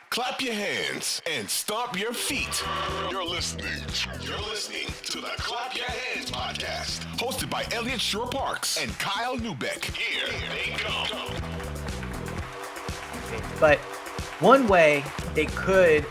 Clap your hands and stomp your feet. You're listening to the Clap Your Hands podcast, hosted by Elliot Shorr-Parks and Kyle Newbeck. Here they go. But one way they could,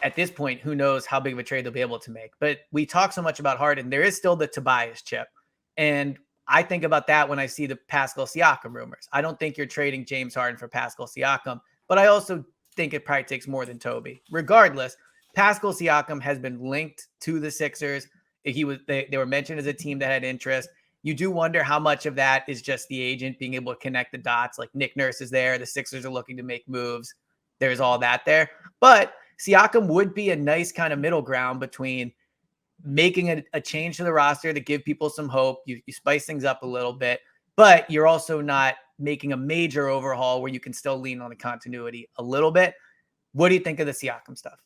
at this point, who knows how big of a trade they'll be able to make. But we talk so much about Harden. There is still the Tobias chip. And I think about that when I see the Pascal Siakam rumors. I don't think you're trading James Harden for Pascal Siakam, but I also think it probably takes more than Toby. Regardless, Pascal Siakam has been linked to the Sixers. They were mentioned as a team that had interest. You do wonder how much of that is just the agent being able to connect the dots. Like Nick Nurse is there. The Sixers are looking to make moves. There's all that there. But Siakam would be a nice kind of middle ground between making a change to the roster to give people some hope. You spice things up a little bit, but you're also not making a major overhaul where you can still lean on the continuity a little bit. What do you think of the Siakam stuff?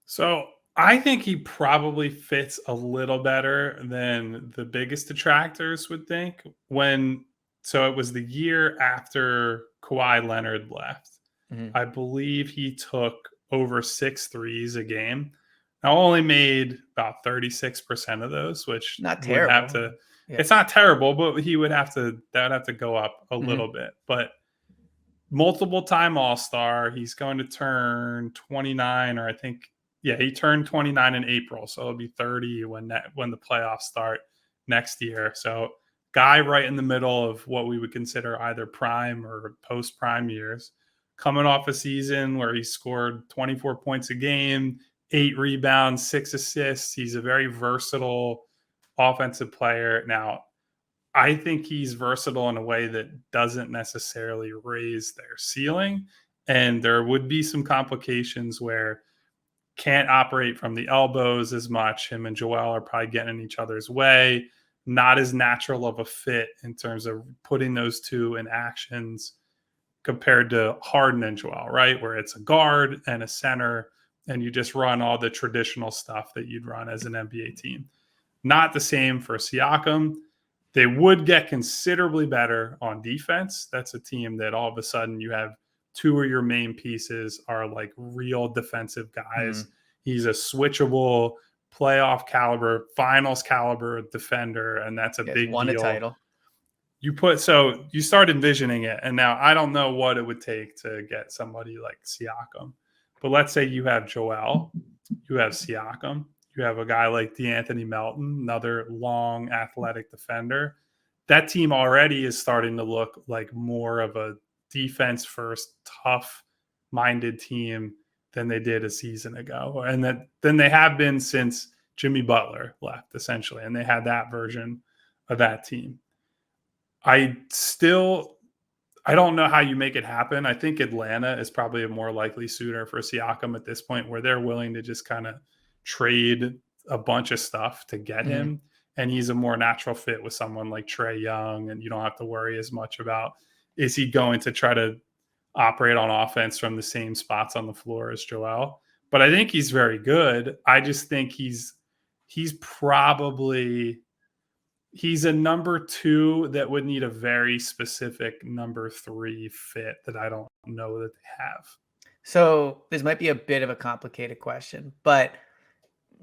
So I think he probably fits a little better than the biggest detractors would think. So it was the year after Kawhi Leonard left. Mm-hmm. I believe he took over 6 threes a game. I only made about 36% of those, which not terrible. It's not terrible, but that would have to go up a little bit. But multiple time All-Star, he's going to turn 29, or he turned 29 in April, so it'll be 30 when the playoffs start next year. So guy right in the middle of what we would consider either prime or post-prime years, coming off a season where he scored 24 points a game, 8 rebounds, 6 assists. He's a very versatile offensive player. Now, I think he's versatile in a way that doesn't necessarily raise their ceiling. And there would be some complications where can't operate from the elbows as much. Him and Joel are probably getting in each other's way. Not as natural of a fit in terms of putting those two in actions compared to Harden and Joel, right? Where it's a guard and a center, and you just run all the traditional stuff that you'd run as an NBA team. Not the same for Siakam. They would get considerably better on defense. That's a team that all of a sudden you have 2 of your main pieces are like real defensive guys. He's a switchable playoff caliber, finals caliber defender, and that's a big won deal. A title. So you start envisioning it, and now I don't know what it would take to get somebody like Siakam. But let's say you have Joel, you have Siakam, you have a guy like DeAnthony Melton, another long athletic defender. That team already is starting to look like more of a defense-first, tough-minded team than they did a season ago. And than they have been since Jimmy Butler left, essentially. And they had that version of that team. I don't know how you make it happen. I think Atlanta is probably a more likely suitor for Siakam at this point, where they're willing to just kind of trade a bunch of stuff to get him. And he's a more natural fit with someone like Trae Young. And you don't have to worry as much about, is he going to try to operate on offense from the same spots on the floor as Joel? But I think he's very good. I just think he's a number 2 that would need a very specific number 3 fit that I don't know that they have. So this might be a bit of a complicated question, but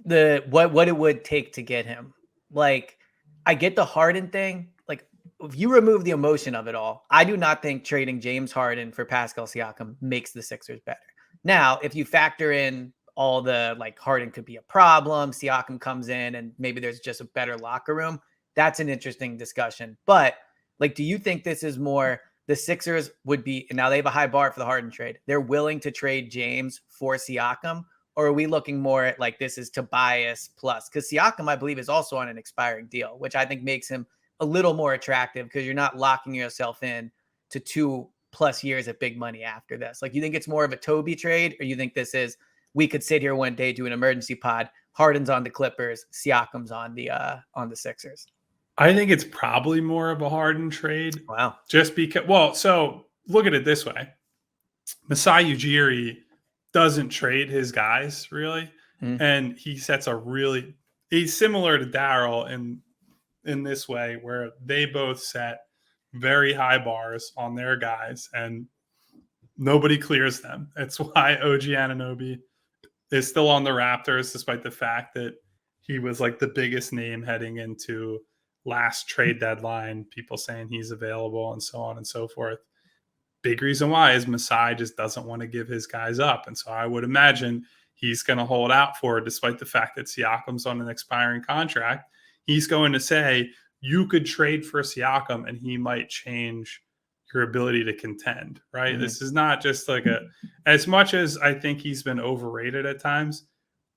what it would take to get him. Like, I get the Harden thing. Like, if you remove the emotion of it all, I do not think trading James Harden for Pascal Siakam makes the Sixers better. Now, if you factor in all the, like, Harden could be a problem, Siakam comes in, and maybe there's just a better locker room, that's an interesting discussion. But, like, do you think this is more the Sixers would be, and now they have a high bar for the Harden trade, they're willing to trade James for Siakam? Or are we looking more at, like, this is Tobias plus? Because Siakam, I believe, is also on an expiring deal, which I think makes him a little more attractive because you're not locking yourself in to 2+ years of big money after this. Like, you think it's more of a Toby trade, or you think this is, we could sit here one day, do an emergency pod, Harden's on the Clippers, Siakam's on the Sixers? I think it's probably more of a Harden trade. Wow. Just because, so look at it this way. Masai Ujiri doesn't trade his guys, really. And he sets he's similar to Daryl in this way, where they both set very high bars on their guys. And Nobody clears them. It's why OG Anunoby is still on the Raptors, despite the fact that he was like the biggest name heading into last trade deadline, people saying he's available and so on and so forth. Big reason why is Masai just doesn't want to give his guys up. And so I would imagine he's going to hold out for it, despite the fact that Siakam's on an expiring contract. He's going to say, you could trade for Siakam and he might change your ability to contend, right? Mm-hmm. This is not just like as much as I think he's been overrated at times,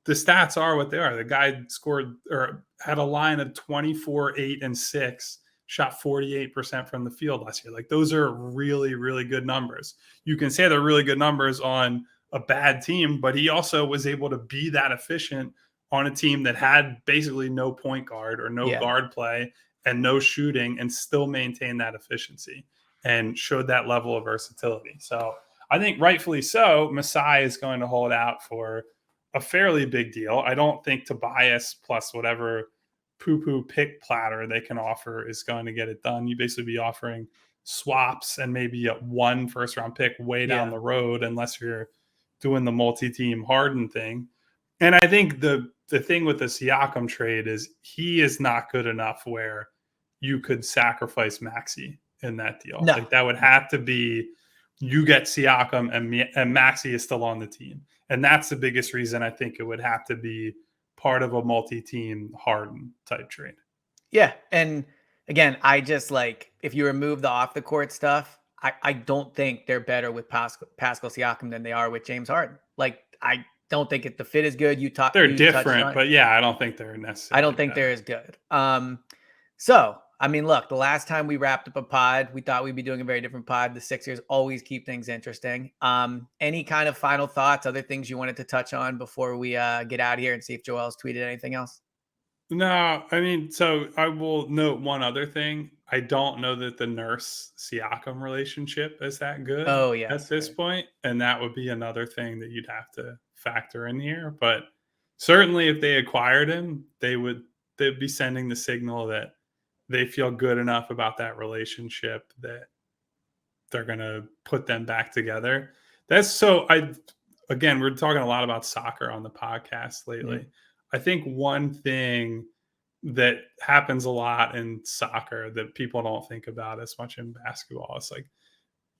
the stats are what they are. The guy scored or had a line of 24, 8, and 6, shot 48% from the field last year. Like those are really, really good numbers. You can say they're really good numbers on a bad team, but he also was able to be that efficient on a team that had basically no point guard or no guard play and no shooting and still maintain that efficiency and showed that level of versatility. So I think rightfully so, Masai is going to hold out for a fairly big deal. I don't think Tobias plus whatever poo-poo pick platter they can offer is going to get it done. You basically be offering swaps and maybe a 1 first-round pick way down the road, unless you're doing the multi-team Harden thing. And I think the thing with the Siakam trade is he is not good enough where you could sacrifice Maxey in that deal. No. Like that would have to be you get Siakam and Maxey is still on the team. And that's the biggest reason I think it would have to be part of a multi-team Harden type trade. Yeah. And again, I just like, if you remove the off the court stuff, I don't think they're better with Pascal Siakam than they are with James Harden. Like, I don't think the fit is good. They're different, but yeah, I don't think they're necessarily. I don't think they're as good. So, I mean, look, the last time we wrapped up a pod, we thought we'd be doing a very different pod. The Sixers always keep things interesting. Any kind of final thoughts, other things you wanted to touch on before we get out of here and see if Joel's tweeted anything else? No, I mean, so I will note one other thing. I don't know that the Nurse Siakam relationship is that good at this point. And that would be another thing that you'd have to factor in here. But certainly if they acquired him, they'd be sending the signal that they feel good enough about that relationship that they're going to put them back together. Again, we're talking a lot about soccer on the podcast lately. Mm-hmm. I think one thing that happens a lot in soccer that people don't think about as much in basketball is like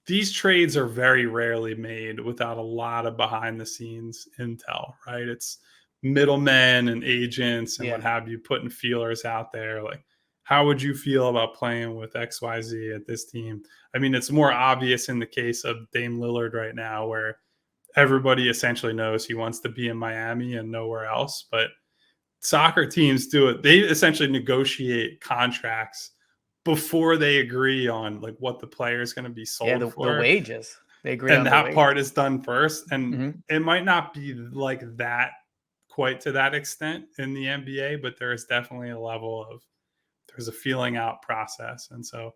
these trades are very rarely made without a lot of behind the scenes intel, right? It's middlemen and agents and what have you putting feelers out there. Like, how would you feel about playing with XYZ at this team? I mean, it's more obvious in the case of Dame Lillard right now, where everybody essentially knows he wants to be in Miami and nowhere else. But soccer teams do it. They essentially negotiate contracts before they agree on like what the player is going to be sold for. The wages. They agree and on that part is done first. And it might not be like that quite to that extent in the NBA, but there is definitely a level of there's a feeling out process. And so,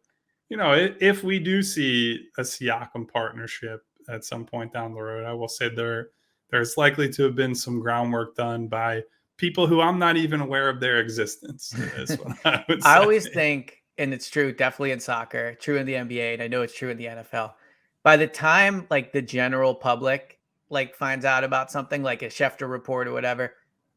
if we do see a Siakam partnership at some point down the road, I will say there's likely to have been some groundwork done by people who I'm not even aware of their existence. Is what I would say. I always think, and it's true, definitely in soccer, true in the NBA, and I know it's true in the NFL. By the time like the general public like finds out about something like a Schefter report or whatever,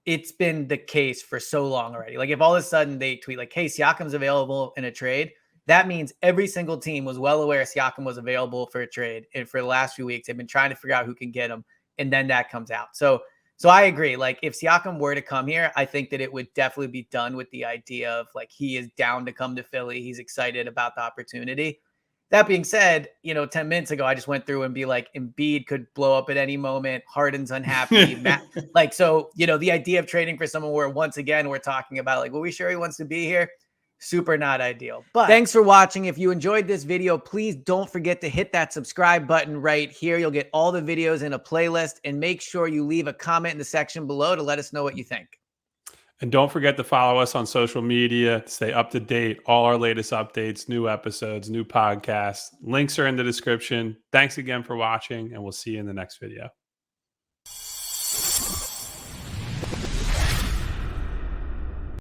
it's been the case for so long already. Like if all of a sudden they tweet like, hey, Siakam's available in a trade, that means every single team was well aware Siakam was available for a trade. And for the last few weeks, they've been trying to figure out who can get him. And then that comes out. So I agree. Like if Siakam were to come here, I think that it would definitely be done with the idea of like, he is down to come to Philly. He's excited about the opportunity. That being said, 10 minutes ago, I just went through and be like, Embiid could blow up at any moment. Harden's unhappy. The idea of trading for someone where once again, we're talking about like, well, we sure he wants to be here. Super not ideal. But thanks for watching. If you enjoyed this video, please don't forget to hit that subscribe button right here. You'll get all the videos in a playlist, and make sure you leave a comment in the section below to let us know what you think. And don't forget to follow us on social media to stay up to date. All our latest updates, new episodes, new podcasts. Links are in the description. Thanks again for watching, and we'll see you in the next video.